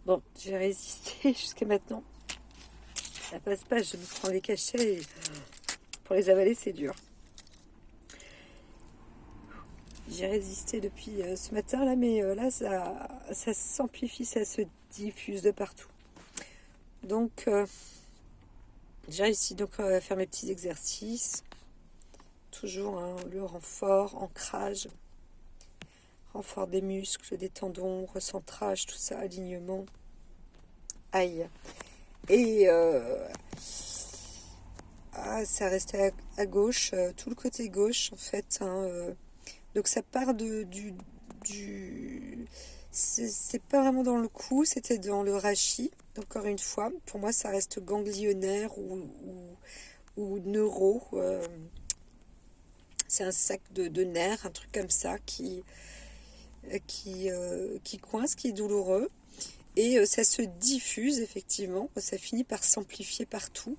Bon, j'ai résisté jusqu'à maintenant. Ça passe pas, je me prends les cachets et pour les avaler, c'est dur. J'ai résisté depuis ce matin là, mais là, ça s'amplifie, ça se diffuse de partout. Donc, j'ai réussi donc à faire mes petits exercices. Toujours hein, le renfort, ancrage, renfort des muscles, des tendons, recentrage, tout ça, alignement. Aïe. Et ça restait à gauche, tout le côté gauche en fait. Hein, donc ça part du c'est pas vraiment dans le cou, c'était dans le rachis. Encore une fois, pour moi ça reste ganglionnaire ou neuro. C'est un sac de nerfs, un truc comme ça qui coince, qui est douloureux. Et ça se diffuse effectivement, ça finit par s'amplifier partout.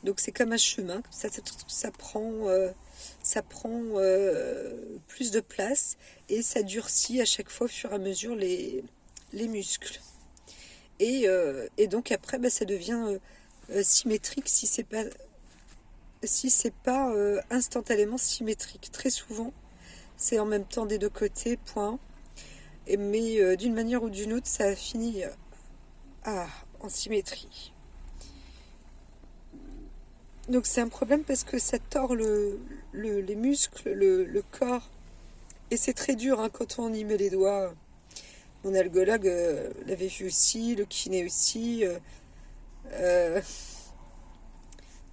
Donc c'est comme un chemin, ça prend plus de place et ça durcit à chaque fois au fur et à mesure les muscles. Et donc après, ça devient symétrique si c'est pas instantanément symétrique. Très souvent, c'est en même temps des deux côtés, point. Mais d'une manière ou d'une autre, ça finit en symétrie. Donc c'est un problème parce que ça tord les muscles, le corps. Et c'est très dur hein, quand on y met les doigts. Mon algologue l'avait vu aussi, le kiné aussi. Euh,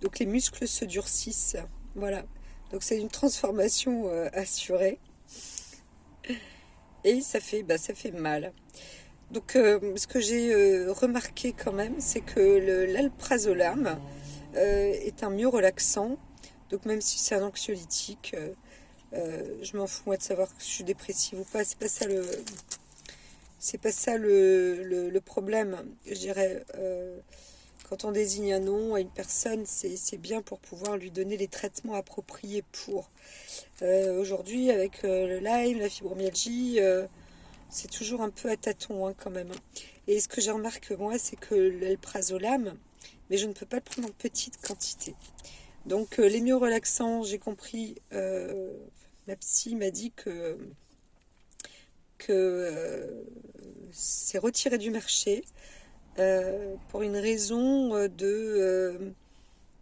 donc les muscles se durcissent. Voilà. Donc c'est une transformation assurée. Et ça fait mal. Donc ce que j'ai remarqué quand même, c'est que l'alprazolam est un mieux relaxant. Donc même si c'est un anxiolytique, je m'en fous moi de savoir que je suis dépressive ou pas. C'est pas ça le problème. Je dirais quand on désigne un nom à une personne, c'est bien pour pouvoir lui donner les traitements appropriés pour. Aujourd'hui avec le Lyme, la fibromyalgie. C'est toujours un peu à tâtons hein, quand même. Et ce que j'ai remarqué moi, c'est que l'alprazolam, mais je ne peux pas le prendre en petite quantité. Donc les mieux relaxants, j'ai compris, ma psy m'a dit que c'est retiré du marché pour une raison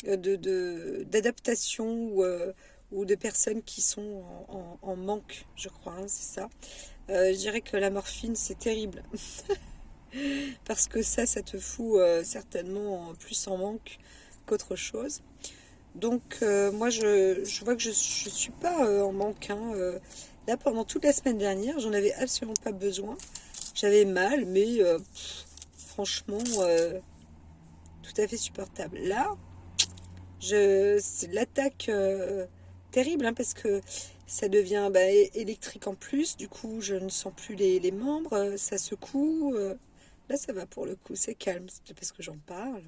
d'adaptation ou de personnes qui sont en manque, je crois, hein, c'est ça. Je dirais que la morphine, c'est terrible. Parce que ça te fout certainement plus en manque qu'autre chose. Donc, moi, je vois que je ne suis pas en manque. Hein. Là, pendant toute la semaine dernière, j'en avais absolument pas besoin. J'avais mal, mais franchement, tout à fait supportable. Là, c'est l'attaque terrible, hein, parce que ça devient électrique en plus. Du coup, je ne sens plus les membres, ça secoue. Là, ça va pour le coup, c'est calme, c'est parce que j'en parle.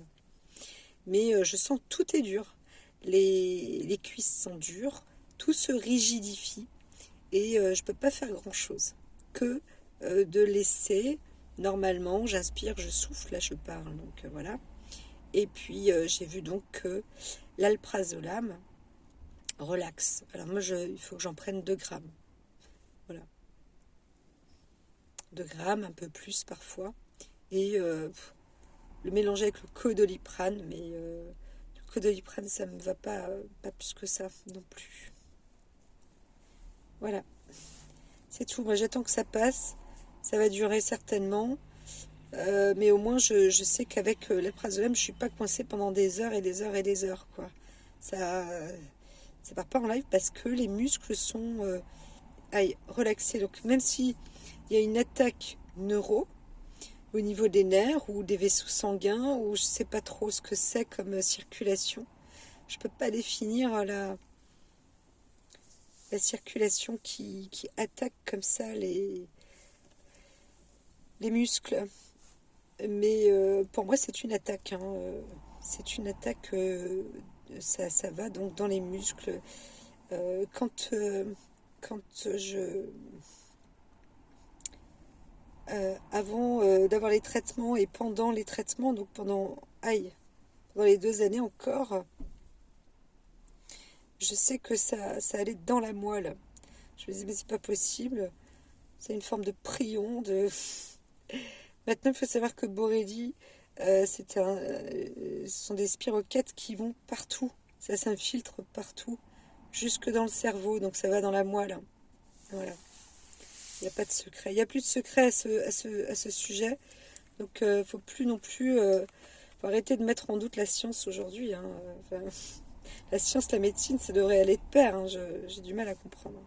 Mais je sens tout est dur. Les cuisses sont dures, tout se rigidifie et je ne peux pas faire grand-chose que de laisser. Normalement, j'inspire, je souffle, là je parle, donc voilà. Et puis j'ai vu donc que l'alprazolam relaxe. Alors moi, il faut que j'en prenne 2 grammes. Voilà. 2 grammes, un peu plus parfois. Et le mélanger avec le codoliprane, mais le codoliprane, ça me va pas plus que ça non plus. Voilà, c'est tout. Moi, j'attends que ça passe. Ça va durer certainement. Mais au moins, je sais qu'avec l'alprazolam, je suis pas coincée pendant des heures et des heures et des heures, quoi. Ça, ça part pas en live parce que les muscles sont relaxés. Donc, même si il y a une attaque neuro au niveau des nerfs ou des vaisseaux sanguins, ou je sais pas trop ce que c'est comme circulation, je peux pas définir la circulation qui attaque comme ça les muscles. Mais pour moi, c'est une attaque. Hein. C'est une attaque. Ça va donc dans les muscles. Quand je avant d'avoir les traitements et pendant les traitements, donc pendant les 2 années encore, je sais que ça allait dans la moelle. Je me disais, mais c'est pas possible. C'est une forme de prion. Maintenant, il faut savoir que Borrelia, ce sont des spirochètes qui vont partout. Ça s'infiltre partout, jusque dans le cerveau, donc ça va dans la moelle. Voilà. Il n'y a pas de secret. Il n'y a plus de secret à ce sujet. Donc, faut plus non plus. Faut arrêter de mettre en doute la science aujourd'hui, hein. Enfin, la science, la médecine, ça devrait aller de pair, hein. J'ai du mal à comprendre.